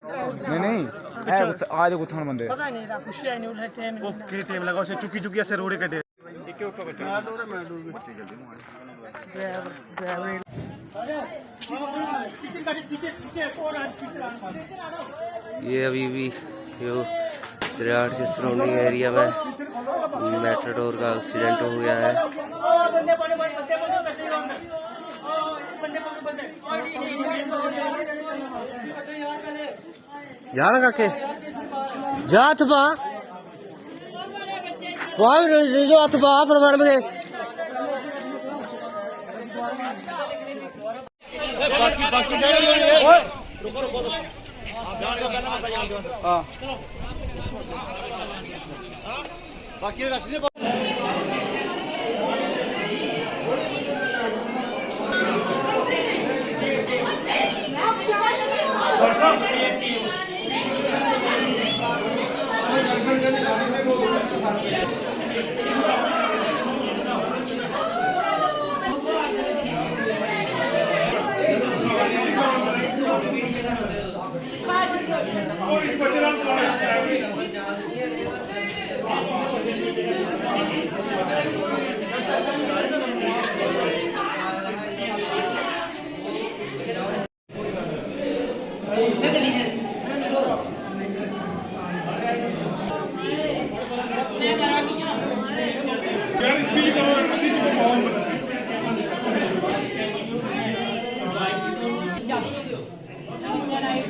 नहीं नहीं आज गुथन बंदे पता नहीं रहा कुछ नहीं उल्टा ट्रेन ओके टाइम लगा उसे चुकी चुकी ऐसे रोड़े कटे ये अभी भी जो दरियाट के सराउंडिंग एरिया में मेट्रोडोर का एक्सीडेंट हो गया है। जा लगा के जा थपा जो थपा फड़वाड़ में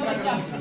बच्चा